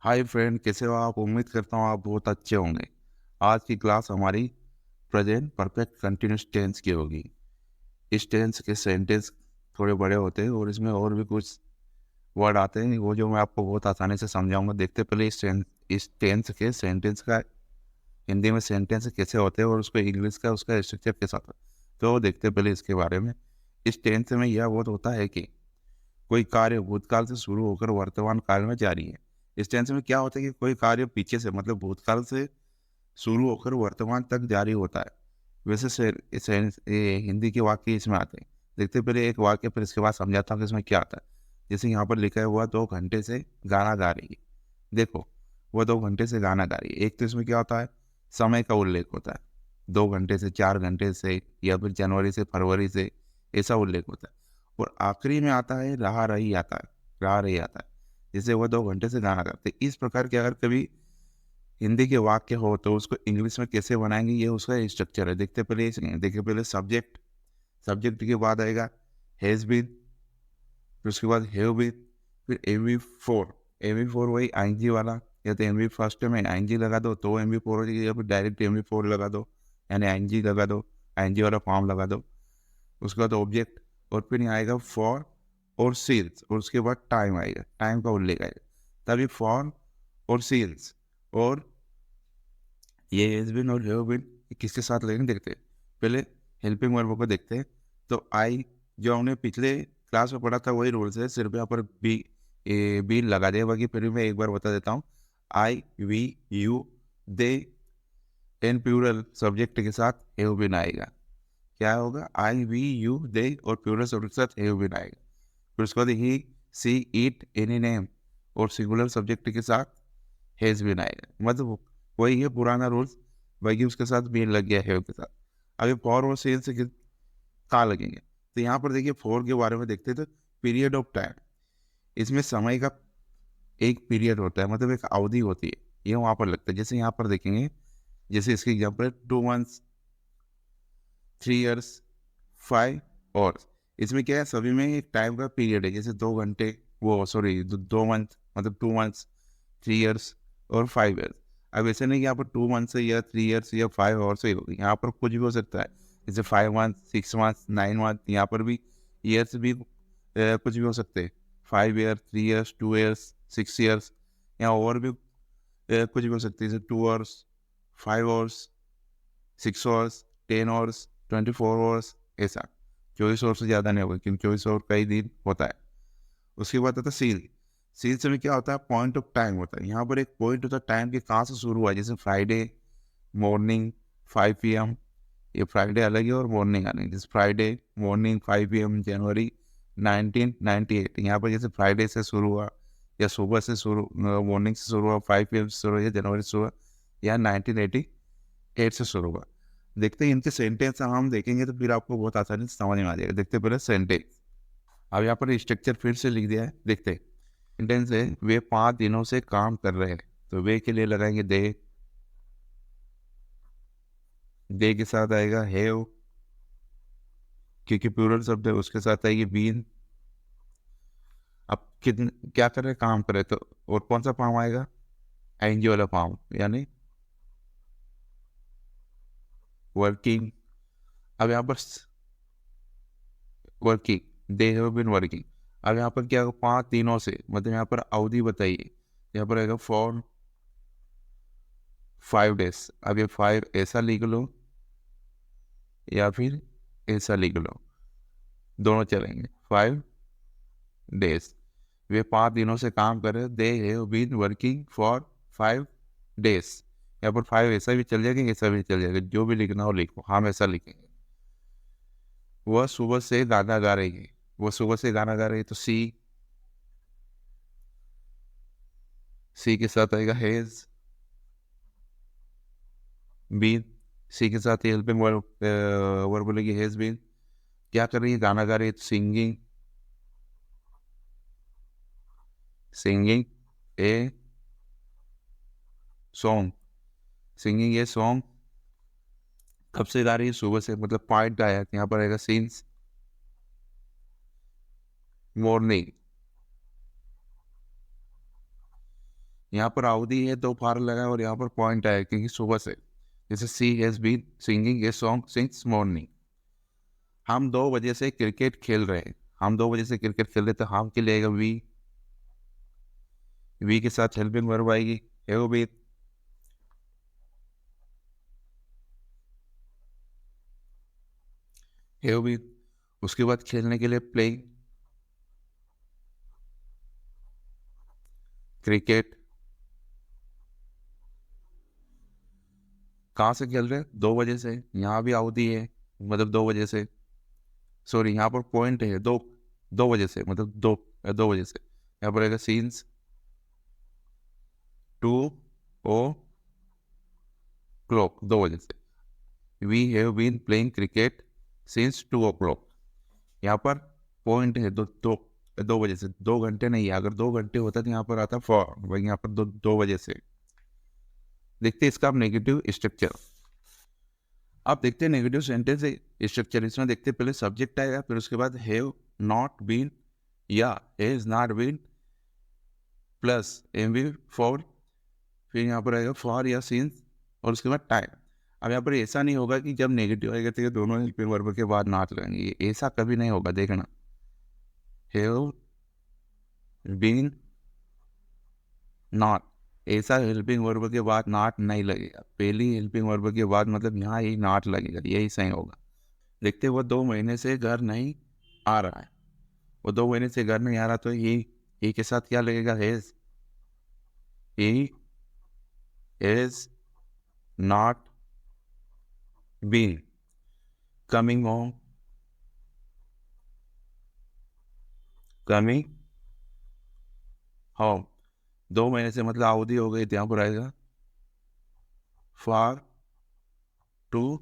Hi friend, कैसे हो आप? उम्मीद करता हूँ आप बहुत अच्छे होंगे। आज की क्लास हमारी प्रेजेंट परफेक्ट कंटिन्यूस टेंस की होगी। इस टेंस के सेंटेंस थोड़े बड़े होते हैं और इसमें और भी कुछ वर्ड आते हैं, वो जो मैं आपको बहुत आसानी से समझाऊंगा। देखते पहले इस टेंस के सेंटेंस का हिंदी में सेंटेंस कैसे होते हैं और उसको इंग्लिश का उसका स्ट्रक्चर कैसा होता है। तो देखते पहले इसके बारे में। इस टेंस में यह बहुत होता है कि कोई कार्य भूतकाल से शुरू होकर वर्तमान काल में जारी है। इस टेंस में क्या होता है कि कोई कार्य पीछे से मतलब भूतकाल से शुरू होकर वर्तमान तक जारी होता है। वैसे ये हिंदी के वाक्य इसमें आते हैं। देखते पहले एक वाक्य, फिर इसके बाद समझाता हूँ कि इसमें क्या आता है। जैसे यहाँ पर लिखा है, हुआ 2 घंटे से गाना गा रही है। देखो, वो 2 घंटे से गाना गा रही है। एक तो इसमें क्या होता है, समय का उल्लेख होता है। 2 घंटे से, 4 घंटे से, या फिर जनवरी से फरवरी से, ऐसा उल्लेख होता है। और आखिरी में आता है रहा रही आता है, रहा रही आता है। जैसे वो 2 घंटे से गाना गाते। इस प्रकार के अगर कभी हिंदी के वाक्य हो तो उसको इंग्लिश में कैसे बनाएंगे, ये उसका स्ट्रक्चर है। देखिए पहले सब्जेक्ट। सब्जेक्ट के बाद आएगा हैज बीन, फिर उसके बाद हैव बीन, फिर एम फोर। एम फोर वही आईएनजी वाला, या तो एम फर्स्ट में आईएनजी लगा दो तो एम फोर हो जाएगी, या फिर डायरेक्ट एम फोर लगा दो, यानी आईएनजी लगा दो, आईएनजी वाला फॉर्म लगा दो। उसके बाद ऑब्जेक्ट, और फिर यहाँ आएगा फॉर और सील्स, और उसके बाद टाइम आएगा, टाइम का उल्लेख आएगा। तभी फॉर और सील्स और ये हैज बीन और हैव बीन किसके साथ लगेंगे देखते हैं। पहले हेल्पिंग वर्ब को देखते हैं। तो आई, जो हमने पिछले क्लास में पढ़ा था वही रूल्स है, सिर्फ यहाँ पर बी लगा दिया। बाकी फिर भी मैं एक बार बता देता हूँ। I, we, you, they and plural subject के साथ हैव बीन आएगा। क्या होगा? आई, वी, यू, दे और प्लूरल सब्जेक्ट के साथ हैव बीन आएगा। फिर उसके बाद ही, सी, इट, एनी नेम और सिंगुलर सब्जेक्ट के साथ हैज बीन आएगा। मतलब वही है पुराना रूल्स। बाकी उसके साथ बीन लग गया है के साथ। अभी फॉर और सेल से कहाँ लगेंगे? तो यहाँ पर देखिए, फोर के बारे में देखते हैं तो पीरियड ऑफ टाइम। इसमें समय का एक पीरियड होता है, मतलब एक अवधि होती है, ये वहाँ पर लगता है। जैसे यहाँ पर देखेंगे, जैसे इसके एग्जाम्पल है 2 मंथ्स, 3 ईयर्स, 5 और इसमें क्या है, सभी में एक टाइम का पीरियड है। जैसे 2 घंटे, वो सॉरी 2 मंथ, मतलब 2 मंथ्स, 3 ईयर्स और 5 ईयर्स। अब ऐसे नहीं कि यहाँ पर 2 मंथ से या 3 ईयर्स या 5 आवर्स से ही होगी, यहाँ पर कुछ भी हो सकता है। जैसे 5 मंथ, 6 मंथ, 9 मंथ, यहाँ पर भी ईयर्स भी कुछ भी हो सकते हैं। 5 ईयर, 3 ईयर्स, 2 ईयर्स, 6 ईयर्स, यहाँ और भी कुछ भी हो सकते हैं। जैसे 2 hours, 5 hours, 6 hours, 10 hours, 24 hours, ऐसा। 24 आवर्स से ज़्यादा नहीं होगा, क्योंकि 24 आवर कई दिन होता है। उसके बाद आता है सील। सील से में क्या होता है, पॉइंट ऑफ टाइम होता है। यहाँ पर एक पॉइंट होता है टाइम के, कहाँ से शुरू हुआ है। जैसे फ्राइडे मॉर्निंग 5 PM, ये फ्राइडे अलग है और मॉर्निंग अलग है। जैसे फ्राइडे मॉर्निंग 5 PM जनवरी 1998, यहाँ पर जैसे फ्राइडे से शुरू हुआ, या सुबह से शुरू, मॉर्निंग से शुरू हुआ, 5 PM से शुरू हुआ, या जनवरी से शुरू हुआ, या 1988 से शुरू हुआ। देखते हैं इनके सेंटेंस हम देखेंगे तो फिर आपको बहुत आसानी से समझ में आ जाएगा। देखते पहले सेंटेंस। अब यहाँ पर स्ट्रक्चर फिर से लिख दिया है, देखते हैं। सेंटेंस है, वे 5 दिनों से काम कर रहे हैं। तो वे के लिए लगाएंगे दे के साथ आएगा हैव, क्योंकि प्लूरल शब्द है, उसके साथ आएगी बीन। अब कितने क्या कर रहे हैं, काम कर रहे हैं, तो और कौन सा फॉर्म आएगा? आईएनजी वाला फॉर्म, यानी वर्किंग। अब यहाँ पर working, they have been working. अब यहाँ पर क्या होगा, 5 दिनों से, मतलब यहाँ पर अवधि बताइए। यहाँ पर आएगा फॉर 5 डेज। अब ये 5 ऐसा लिख लो या फिर ऐसा लिख लो, दोनों चलेंगे। 5 डेज, वे 5 दिनों से काम कर रहे। They have been working for 5 days. यहाँ पर 5 ऐसा भी चल जाएगा, ऐसा भी चल जाएगा, जो भी लिखना हो लिखो, हम ऐसा लिखेंगे। वह सुबह से गाना गा रही है। वो सुबह से गाना गा रही है, तो सी के साथ आएगा हैज बीन। सी के साथ हेल्पिंग वर्ब वर्ब बोलेगी हैज बीन। क्या कर रही है, गाना गा रही है, तो singing, singing a song, singing a song. कब से गा रही है, सुबह से, मतलब पॉइंट आया है, यहाँ पर आएगा सिंस मॉर्निंग। यहाँ पर अवधि है, 2 फार लगा और यहाँ पर पॉइंट आया क्योंकि सुबह से, जैसे she has been singing a song since morning. हम 2 बजे से क्रिकेट खेल रहे हैं, हम 2 बजे से क्रिकेट खेल रहे, तो हम के लिए वी के साथ हेल्पिंग वर्ब आएगी हैव बीन। हैव बीन, उसके बाद खेलने के लिए प्लेइंग क्रिकेट। कहाँ से खेल रहे हैं? 2 बजे से। यहाँ भी अवधि है, मतलब 2 बजे से, सॉरी यहाँ पर पॉइंट है, 2 बजे से, मतलब 2 बजे से। यहाँ पर आएगा सीन्स 2 o'clock, 2 बजे से। We have been playing cricket since 2 o'clock। यहाँ पर पॉइंट है, 2 बजे से, 2 घंटे नहीं है। अगर 2 घंटे होता तो यहाँ पर आता फॉर, वही यहाँ पर 2 बजे से। देखते हैं इसका आप नेगेटिव स्ट्रक्चर। आप देखते हैं नेगेटिव सेंटेंस स्ट्रक्चर, इसमें देखते हैं पहले सब्जेक्ट आएगा, फिर उसके बाद हैव नॉट बीन या has not been plus M B for, फिर यहाँ पर आएगा फॉर या सिंस, और उसके बाद टाइम। अब यहाँ पर ऐसा नहीं होगा कि जब नेगेटिव आएगा तो ये दोनों हेल्पिंग वर्ब के बाद नॉट लगेंगे, ये ऐसा कभी नहीं होगा। देखना, हैव बीन नॉट, ऐसा हेल्पिंग वर्ब के बाद नॉट नहीं लगेगा। पहली हेल्पिंग वर्ब के बाद मतलब यहाँ ही नॉट लगेगा, यही सही होगा। देखते वो 2 महीने से घर नहीं आ रहा है, वो 2 महीने से घर नहीं आ रहा, तो ये के साथ क्या लगेगा? Has, he has not been coming home, coming home. 2 महीने से मतलब अवधि हो गई, तो यहाँ पर आएगा for 2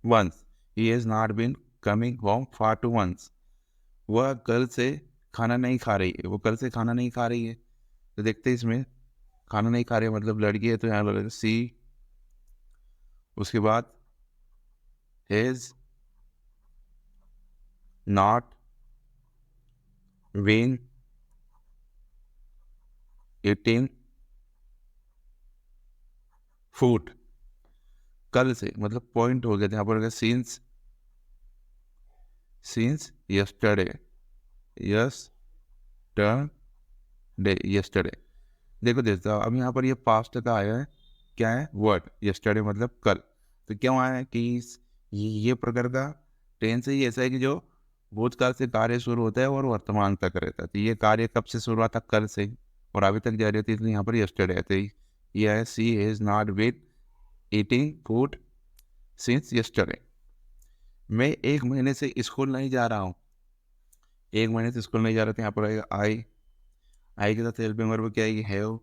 months, he has not been coming home for 2 months। वह कल से खाना नहीं खा रही है, वो कल से खाना नहीं खा रही है। तो देखते हैं इसमें खाना नहीं खा रही है मतलब लड़की है, तो यहाँ लगेगा सी, उसके बाद has not been eating food, कल से मतलब पॉइंट हो गया था यहाँ पर, सिंस यस्टरडे, यस्टरडे। देखो देखता अब यहाँ पर ये पास्ट का आया है, क्या है? वर्ड यस्टरडे मतलब कल। तो क्यों आया है कि ये प्रकार का टेंस ही ऐसा है कि जो भूतकाल से कार्य शुरू होता है और वर्तमान तक रहता है। तो ये कार्य कब से शुरू हुआ था? कल से, और अभी तक जारी होती है, इसलिए यहाँ पर यस्टरडे है। तो ये है she has not been eating food since yesterday. मैं 1 महीने से स्कूल नहीं जा रहा हूँ, 1 महीने से स्कूल नहीं जा रहा था, यहाँ पर आएगा आई के साथ हेल्पिंग वर्ब क्या आएगी? हैव,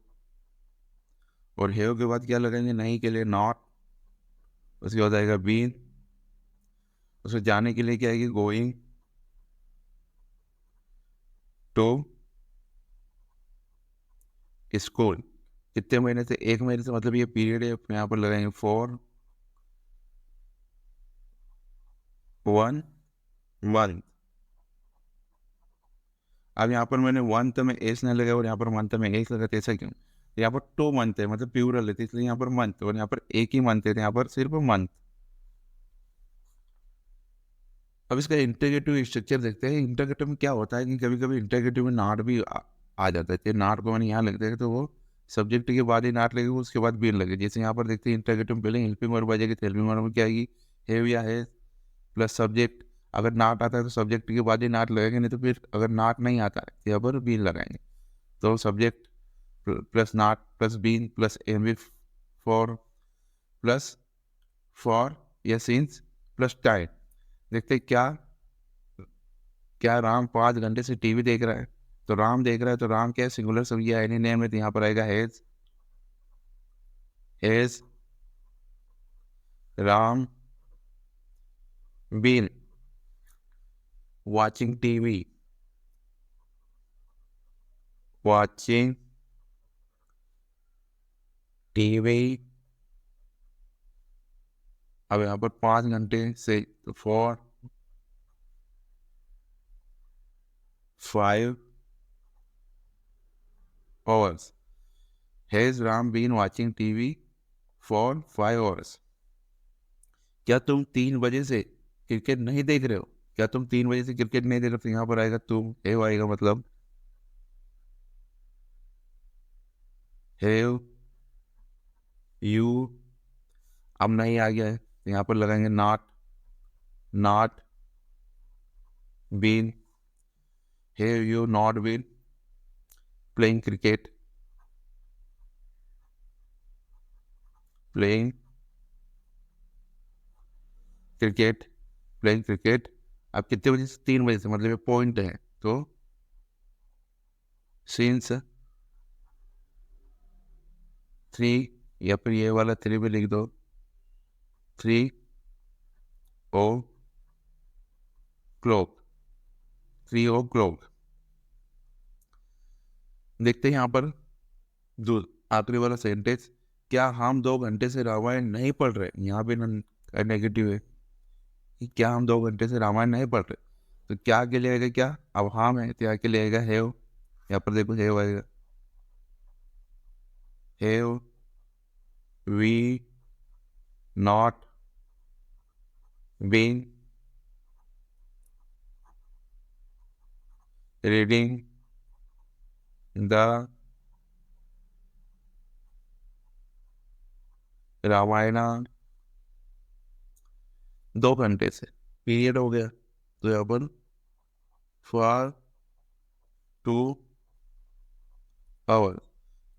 और हैव के बाद क्या लगाएंगे? नहीं के लिए नॉट, उसके बाद आएगा बीन, उसको जाने के लिए क्या आएगी? Going to school. कितने महीने से? 1 महीने से, मतलब ये पीरियड है, यहाँ पर लगाएंगे फॉर 1 month। अब यहाँ पर मैंने मंथ में एस नहीं लगाया और यहाँ पर मंथ में एक लगा, ऐसा क्यों? यहाँ पर 2 month है, मतलब प्लूरल है, तो इसलिए यहाँ पर मंथ, और यहाँ पर एक ही मंथ है, तो यहाँ पर सिर्फ मंथ। अब इसका इंटीग्रेटिव स्ट्रक्चर देखते हैं। इंटीग्रेटिव में क्या होता है कि कभी कभी इंटीग्रेटिव में नाट भी आ जाता है। तो नाट को मैंने यहाँ लिख देगा, तो वो सब्जेक्ट के बाद ही नाट लगेगा, उसके बाद बीन लगे। जैसे यहाँ पर देखते हैं इंटीग्रेटिव में पहले हेल्पिंग वर्ब आ जाएगी, तो हेल्पिंग वर्ब में क्या आएगी? हैव या हैज प्लस सब्जेक्ट। अगर नाट आता है तो सब्जेक्ट के बाद ही नाट लगेगा, नहीं तो फिर अगर नाट नहीं आता है तो यहाँ पर बीन लगाएंगे। तो subject plus not plus been plus M B for plus for या सिंस प्लस टाइम। देखते हैं क्या क्या राम 5 घंटे से टीवी देख रहा है? तो राम देख रहा है, तो राम क्या है? सिंगुलर सब्जी है, एनी नेम है, तो यहाँ पर आएगा has Ram been watching TV, watching TV. अब यहाँ पर 5 घंटे से, for 5 hours. Has Ram been watching TV for 5 hours? क्या तुम 3 बजे से क्रिकेट नहीं देख रहे हो? क्या तुम 3 बजे से क्रिकेट नहीं देख रहे हो? तो यहाँ पर आएगा तुम, हैव आएगा, मतलब हैव यू। अब नहीं आ गया है तो यहाँ पर लगाएंगे not been. Have you not been playing cricket? Playing cricket, playing cricket. अब कितने बजे से? 3 बजे से, मतलब ये पॉइंट है तो सिंस 3, या फिर ये वाला 3 भी लिख दो, 3 o'clock, 3 o'clock। देखते हैं यहाँ पर आखिरी वाला सेंटेंस, क्या हम 2 घंटे से रामायण नहीं पढ़ रहे? यहाँ पे नेगेटिव है कि क्या हम 2 घंटे से रामायण नहीं पढ़ रहे, तो क्या के लिए आएगा? क्या अब हम है तो यहाँ के लिए आएगा हैव। यहाँ पर देखो हैव आएगा, have we not been reading the Ramayana 2 घंटे से, पीरियड हो गया तो यहाँ पर फॉर 2 hours।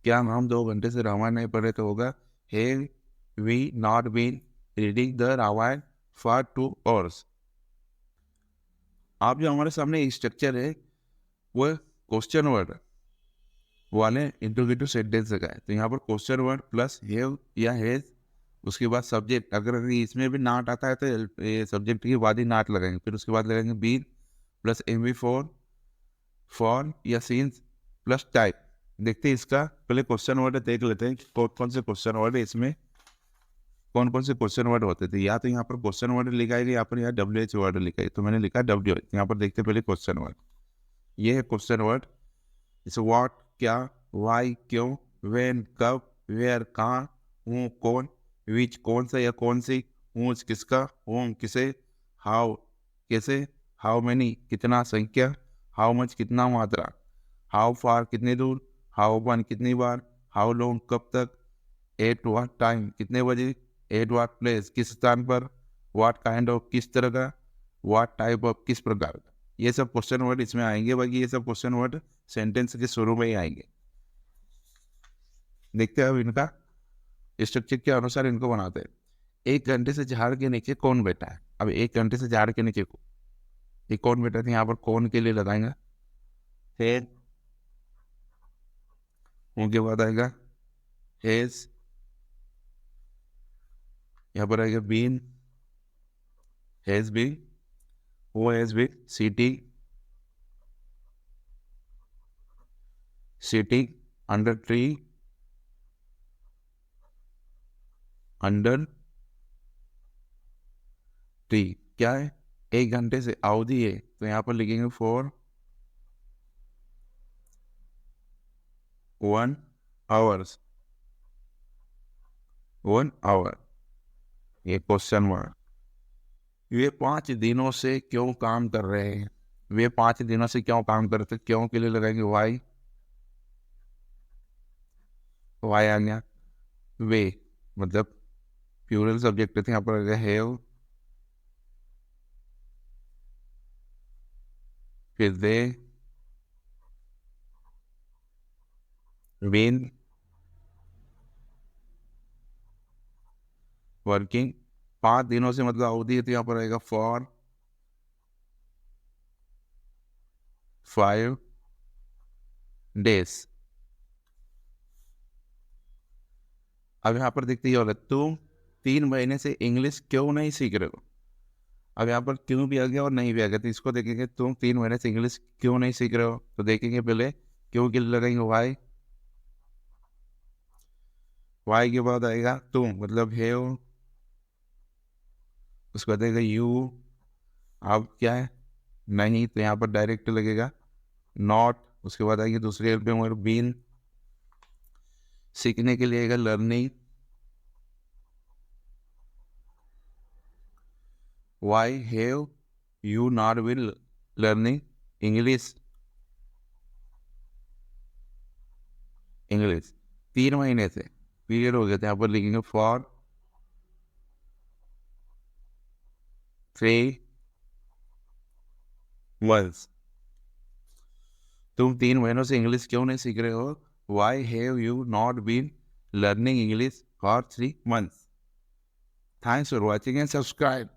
क्या हम 2 घंटे से रामायण नहीं पढ़ रहे तो होगा have we not been reading the Ramayana for 2 hours। आप जो हमारे सामने स्ट्रक्चर है वो क्वेश्चन वर्ड वाले इंट्रोगेटिव सेंटेंस का है, तो यहाँ पर क्वेश्चन वर्ड प्लस हैव या हैज, उसके बाद सब्जेक्ट। अगर इसमें भी नॉट आता है तो ये सब्जेक्ट के बाद ही नॉट लगाएंगे, फिर उसके बाद लगाएंगे बीन प्लस एम फॉर या सीन्स प्लस टाइप। देखते हैं इसका पहले क्वेश्चन वर्ड देख लेते हैं कौन कौन से क्वेश्चन वर्ड है इसमें, कौन कौन से क्वेश्चन वर्ड होते थे। या तो यहाँ पर क्वेश्चन वर्ड लिखा है, यहाँ पर WH वर्ड लिखा है, तो मैंने लिखा WH। यहाँ पर देखते हैं पहले क्वेश्चन वर्ड, ये है क्वेश्चन वर्ड। जैसे व्हाट क्या, वाई क्यों, व्हेन कब, वेयर कहाँ, हूँ कौन, विच कौन सा या कौन सी, हूँ किसका, होम किसे, हाउ कैसे, हाउ मेनी कितना संख्या, हाउ मच कितना मात्रा, हाउ फार कितनी दूर, हाउ वन कितनी बार, हाउ लॉन्ग कब तक, एट व्हाट टाइम कितने बजे, एट व्हाट प्लेस किस स्थान पर, व्हाट काइंड ऑफ किस तरह का, व्हाट टाइप ऑफ किस प्रकार का। ये सब क्वेश्चन वर्ड इसमें आएंगे, बाकी ये सब क्वेश्चन वर्ड सेंटेंस के शुरू में ही आएंगे। देखते हैं अब इनका स्ट्रक्चर के अनुसार इनको बनाते हैं। 1 घंटे से झाड़ के नीचे कौन बैठा है? अब 1 घंटे से झाड़ के नीचे ये कौन बैठा है? यहाँ पर कौन के लिए लगाएंगे है, उनके बाद आएगा हेज, यहाँ पर आएगा बीन, हैज बीन, वो has been sitting under tree, under tree क्या है? 1 घंटे से अवधि है, तो यहाँ पर लिखेंगे फॉर 1 hours, 1 hour। ये क्वेश्चन वर्ड। वे 5 दिनों से क्यों काम कर रहे हैं? वे 5 दिनों से क्यों काम करते? क्यों के लिए लगाएंगे वाई, वाई आ गया। वे मतलब प्लूरल सब्जेक्ट थे, यहाँ पर हैव, फिर दे बीन वर्किंग। 5 दिनों से मतलब अवधि है, तो यहाँ पर आएगा फॉर 5 days। अब यहाँ पर देखते ही तुम 3 महीने से इंग्लिश क्यों नहीं सीख रहे हो? अब यहाँ पर क्यों भी आ गया और नहीं भी आ गया, तो इसको देखेंगे तुम 3 महीने से इंग्लिश क्यों नहीं सीख रहे हो, तो देखेंगे पहले क्यों के लिए लगाएंगे वाई, वाई के बाद आएगा तुम मतलब हैव, उसके बाद आएगा यू। अब क्या है? नहीं, तो यहाँ पर डायरेक्ट लगेगा नॉट, उसके बाद आएगी दूसरी हेल्प में बीन, सीखने के लिए learning, why have you not been learning English, English 3 महीने से पीरियड हो गया था, यहाँ पर लिखेंगे फॉर 3 months। तुम 3 महीनों से इंग्लिश क्यों नहीं सीख रहे हो? Why have you not been learning English for 3 months। Thanks for watching and subscribe.